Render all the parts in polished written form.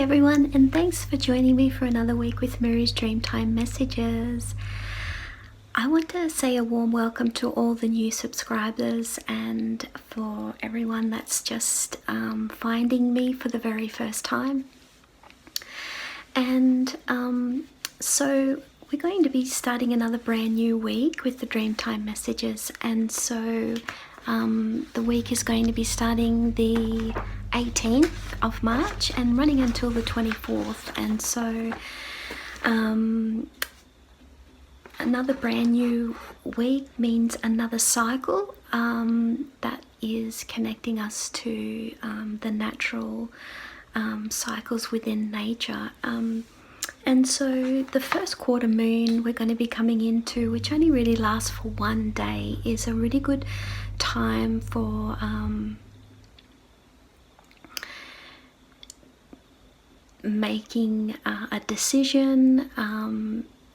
everyone, and thanks for joining me for another week with Mary's Dreamtime messages. I want to say a warm welcome to all the new subscribers and for everyone that's just finding me for the very first time. And so we're going to be starting another brand new week with the Dreamtime messages, and so the week is going to be starting the 18th of March and running until the 24th, and so another brand new week means another cycle that is connecting us to the natural cycles within nature. And so the first quarter moon we're going to be coming into, which only really lasts for one day, is a really good time for making a decision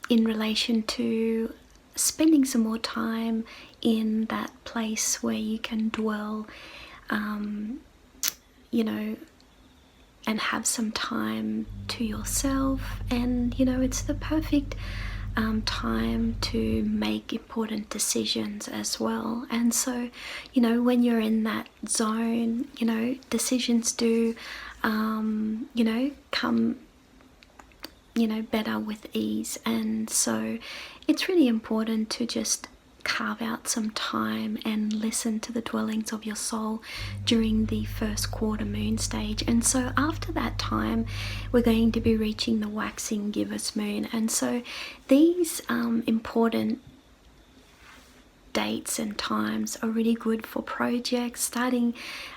in relation to spending some more time in that place where you can dwell, and have some time to yourself. And it's the perfect time to make important decisions as well. And so when you're in that zone, decisions do come better with ease. And so it's really important to just carve out some time and listen to the dwellings of your soul during the first quarter moon stage. And so after that time we're going to be reaching the waxing gibbous moon, and so these important dates and times are really good for projects, starting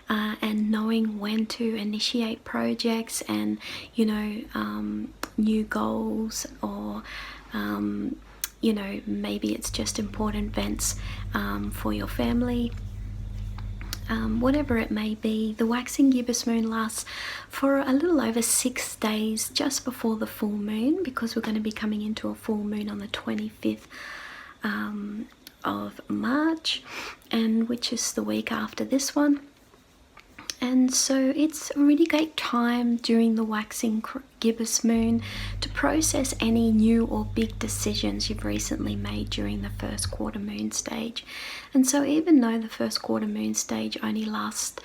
and knowing when to initiate projects and new goals, or maybe it's just important events for your family. Whatever it may be, the waxing gibbous moon lasts for a little over 6 days just before the full moon, because we're going to be coming into a full moon on the 25th of March, and which is the week after this one. And so it's a really great time during the waxing gibbous moon to process any new or big decisions you've recently made during the first quarter moon stage. And so even though the first quarter moon stage only lasts,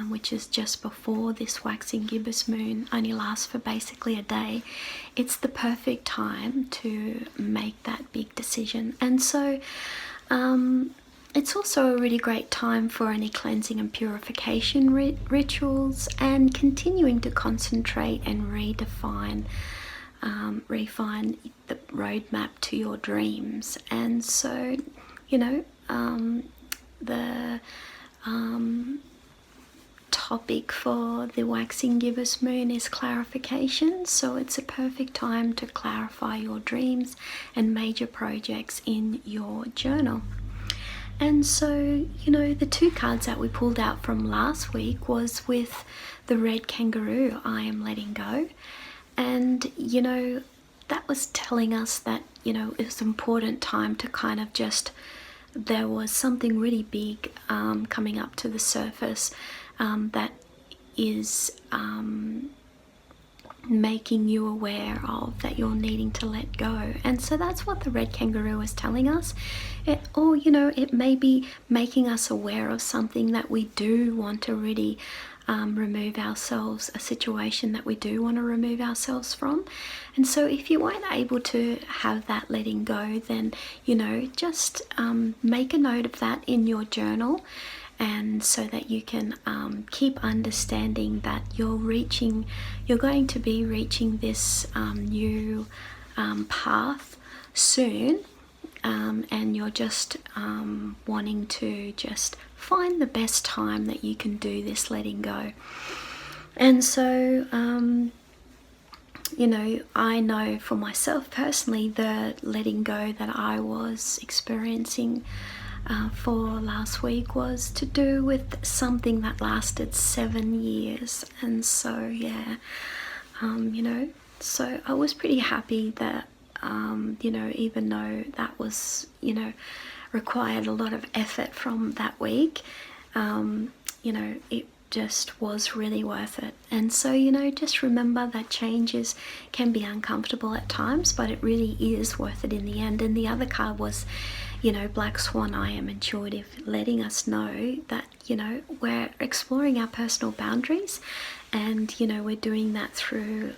which is just before this waxing gibbous moon, only lasts for basically a day, it's the perfect time to make that big decision. And so it's also a really great time for any cleansing and purification rituals, and continuing to concentrate and refine the roadmap to your dreams. And so the topic for the waxing gibbous moon is clarification, so it's a perfect time to clarify your dreams and major projects in your journal. And so the two cards that we pulled out from last week was with the red kangaroo, I am letting go, and that was telling us that it was an important time to kind of just, there was something really big coming up to the surface that is making you aware of that you're needing to let go. And so that's what the red kangaroo is telling us. It may be making us aware of something that we do want to really remove ourselves, a situation that we do want to remove ourselves from. And so if you weren't able to have that letting go, then just make a note of that in your journal, and so that you can keep understanding that you're going to be reaching this new path soon, and you're just wanting to just find the best time that you can do this letting go. And so I know for myself personally, the letting go that I was experiencing for last week was to do with something that lasted 7 years. And so so I was pretty happy that even though that was required a lot of effort from that week, it just was really worth it. And so, you know, just remember that changes can be uncomfortable at times, but it really is worth it in the end. And the other card was, you know, Black Swan, I am intuitive, letting us know that, you know, we're exploring our personal boundaries, and, you know, we're doing that through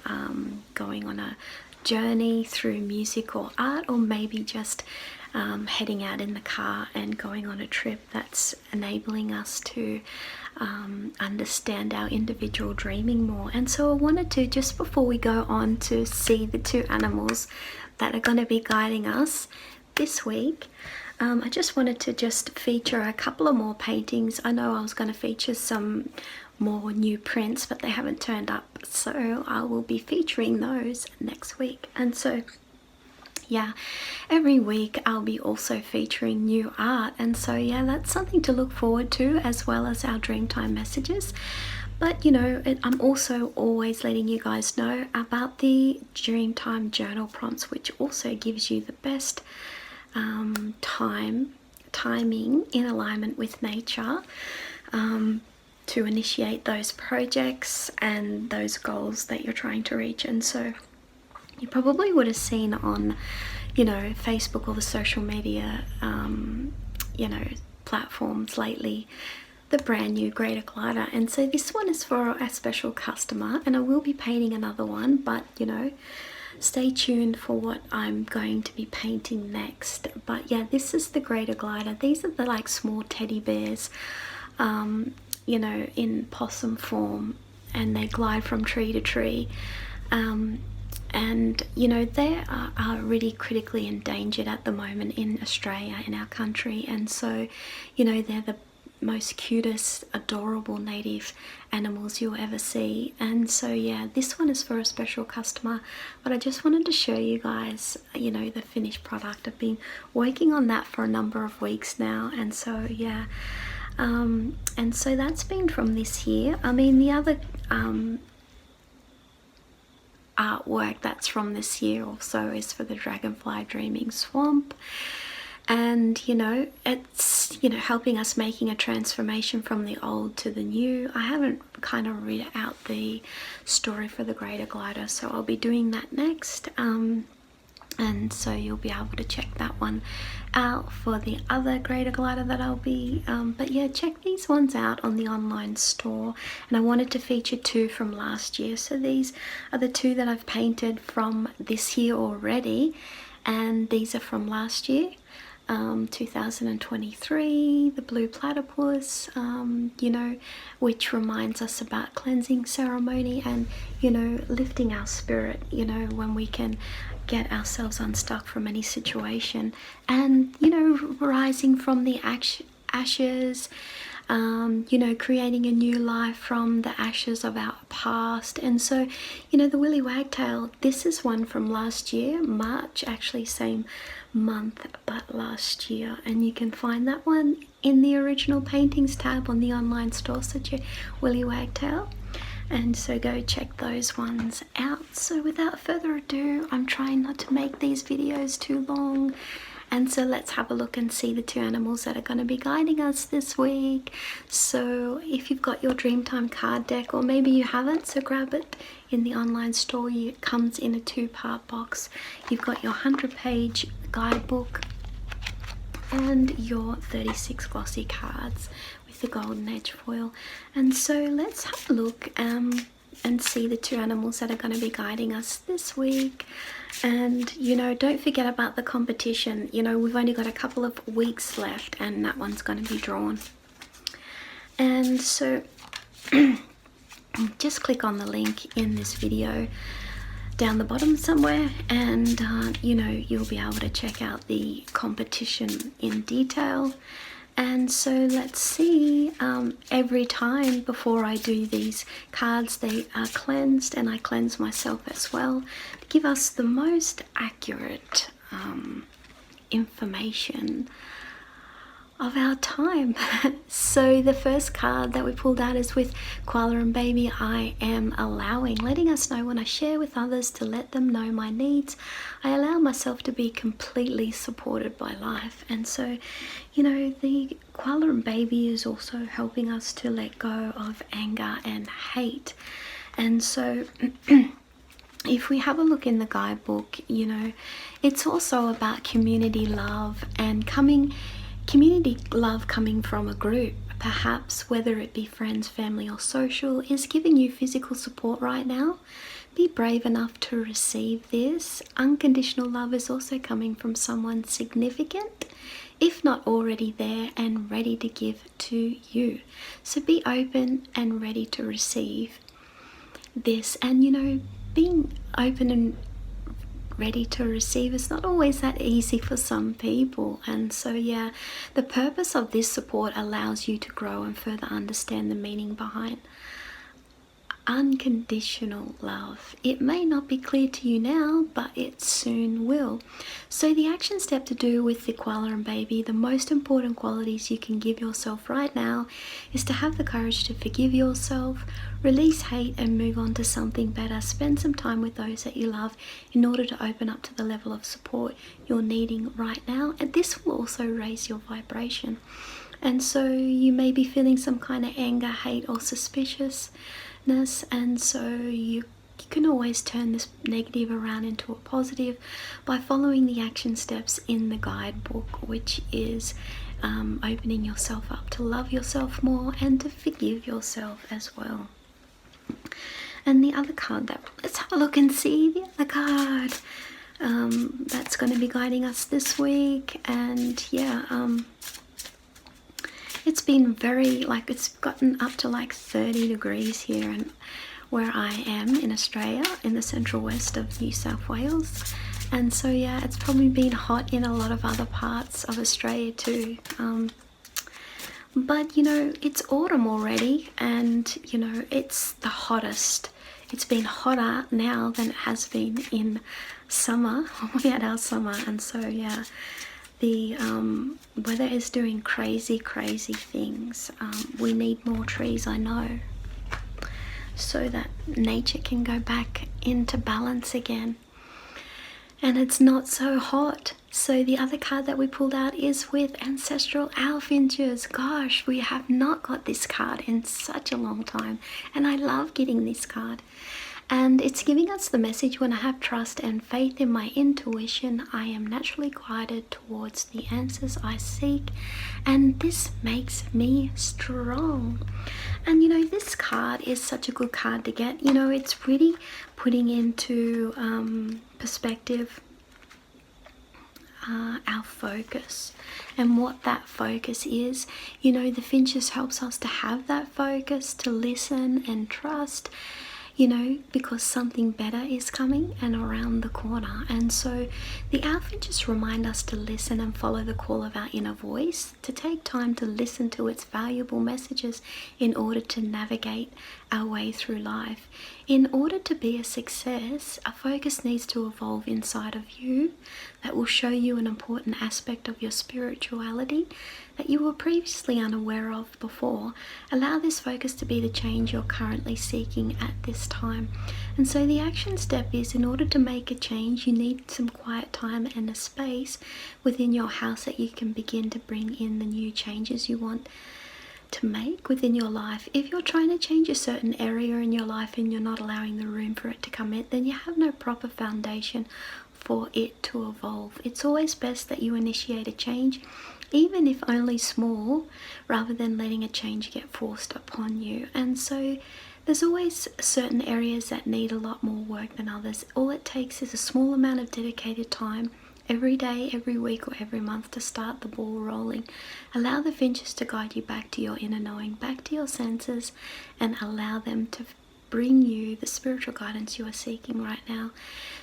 going on a journey through music or art, or maybe just heading out in the car and going on a trip that's enabling us to understand our individual dreaming more. And so I wanted to, just before we go on to see the two animals that are going to be guiding us this week, I just wanted to just feature a couple of more paintings. I know I was going to feature some more new prints, but they haven't turned up, so I will be featuring those next week. And so yeah, every week I'll be also featuring new art, and so yeah, that's something to look forward to, as well as our Dreamtime messages. But you know, I'm also always letting you guys know about the Dreamtime journal prompts, which also gives you the best timing in alignment with nature to initiate those projects and those goals that you're trying to reach. And so you probably would have seen on, you know, Facebook or the social media, you know, platforms lately, the brand new Greater Glider. And so this one is for a special customer, and I will be painting another one, but, you know, stay tuned for what I'm going to be painting next. But yeah, this is the Greater Glider. These are the like small teddy bears, you know, in possum form, and they glide from tree to tree. And you know, they are really critically endangered at the moment in Australia, in our country. And so, you know, they're the most cutest, adorable native animals you'll ever see. And so yeah, this one is for a special customer, but I just wanted to show you guys, you know, the finished product. I've been working on that for a number of weeks now, and so yeah, and so that's been from this year. I mean, the other artwork that's from this year also is for the Dragonfly Dreaming Swamp. And you know, it's, you know, helping us making a transformation from the old to the new. I haven't kind of read out the story for the Greater Glider, so I'll be doing that next. And so you'll be able to check that one out for the other Greater Glider that I'll be, but yeah, check these ones out on the online store. And I wanted to feature two from last year, so these are the two that I've painted from this year already, and these are from last year, 2023, the blue platypus, you know, which reminds us about cleansing ceremony and, you know, lifting our spirit, you know, when we can get ourselves unstuck from any situation, and, you know, rising from the ashes, you know, creating a new life from the ashes of our past. And so, you know, the Willy Wagtail, this is one from last year, March, actually same month but last year, and you can find that one in the original paintings tab on the online store. Search your Willy Wagtail, and so go check those ones out. So without further ado, I'm trying not to make these videos too long, and so let's have a look and see the two animals that are going to be guiding us this week. So if you've got your Dreamtime card deck, or maybe you haven't, so grab it in the online store. It comes in a 2-part box. You've got your 100-page guidebook and your 36 glossy cards with the golden edge foil. And so let's have a look and see the two animals that are going to be guiding us this week. And, you know, don't forget about the competition. You know, we've only got a couple of weeks left, and that one's going to be drawn. And so just click on the link in this video down the bottom somewhere, and you know, you'll be able to check out the competition in detail. And so let's see, every time before I do these cards, they are cleansed, and I cleanse myself as well to give us the most accurate information of our time. So the first card that we pulled out is with Koala and Baby. I am allowing, letting us know when I share with others to let them know my needs, I allow myself to be completely supported by life. And so, you know, the Koala and Baby is also helping us to let go of anger and hate. And so if we have a look in the guidebook, you know, it's also about community love and community love coming from a group, perhaps whether it be friends, family or social, is giving you physical support right now. Be brave enough to receive this. Unconditional love is also coming from someone significant, if not already there and ready to give to you. So be open and ready to receive this. And you know, being open and ready to receive is not always that easy for some people. And so yeah, the purpose of this support allows you to grow and further understand the meaning behind unconditional love. It may not be clear to you now, but it soon will. So the action step to do with the Koala and Baby, the most important qualities you can give yourself right now is to have the courage to forgive yourself, release hate and move on to something better. Spend some time with those that you love in order to open up to the level of support you're needing right now. And this will also raise your vibration. And so you may be feeling some kind of anger, hate or suspiciousness, and so you can always turn this negative around into a positive by following the action steps in the guidebook, which is opening yourself up to love yourself more and to forgive yourself as well. And the other card, that let's have a look and see the other card that's going to be guiding us this week. And yeah, it's been very, like, it's gotten up to like 30 degrees here and where I am in Australia, in the central west of New South Wales. And so yeah, it's probably been hot in a lot of other parts of Australia too. But you know, it's autumn already, and you know, it's the hottest. It's been hotter now than it has been in summer. We had our summer, and so yeah, the weather is doing crazy things. We need more trees, I know, so that nature can go back into balance again and it's not so hot. So the other card that we pulled out is with Ancestral Owl Finches. Gosh, we have not got this card in such a long time, and I love getting this card. And it's giving us the message: when I have trust and faith in my intuition, I am naturally guided towards the answers I seek, and this makes me strong. And you know, this card is such a good card to get. You know, it's really putting into perspective our focus and what that focus is. You know, the finches helps us to have that focus, to listen and trust, you know, because something better is coming and around the corner. And so the owl finches remind us to listen and follow the call of our inner voice, to take time to listen to its valuable messages in order to navigate our way through life. In order to be a success, a focus needs to evolve inside of you that will show you an important aspect of your spirituality that you were previously unaware of before. Allow this focus to be the change you're currently seeking at this time. And so the action step is, in order to make a change, you need some quiet time and a space within your house that you can begin to bring in the new changes you want to make within your life. If you're trying to change a certain area in your life and you're not allowing the room for it to come in, then you have no proper foundation for it to evolve. It's always best that you initiate a change, even if only small, rather than letting a change get forced upon you. And so there's always certain areas that need a lot more work than others. All it takes is a small amount of dedicated time every day, every week, or every month to start the ball rolling. Allow the finches to guide you back to your inner knowing, back to your senses, and allow them to bring you the spiritual guidance you are seeking right now.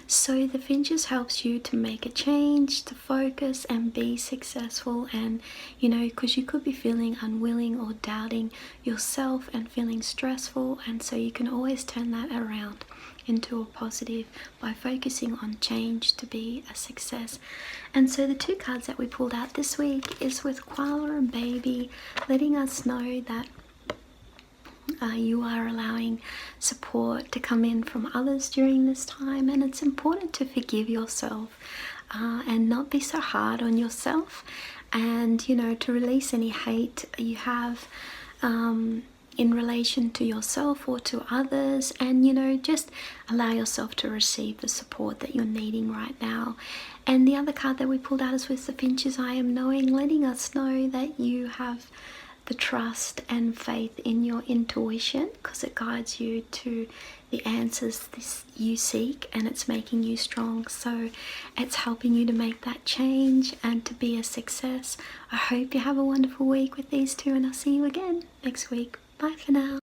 So the Finches helps you to make a change, to focus and be successful, and you know, because you could be feeling unwilling or doubting yourself and feeling stressful, and so you can always turn that around into a positive by focusing on change to be a success. And so the two cards that we pulled out this week is with Koala and Baby, letting us know that you are allowing support to come in from others during this time, and it's important to forgive yourself and not be so hard on yourself, and you know, to release any hate you have in relation to yourself or to others, and you know, just allow yourself to receive the support that you're needing right now. And the other card that we pulled out is with the Finches, I am knowing, letting us know that you have the trust and faith in your intuition, because it guides you to the answers this you seek, and it's making you strong, so it's helping you to make that change and to be a success. I hope you have a wonderful week with these two, and I'll see you again next week. Bye for now.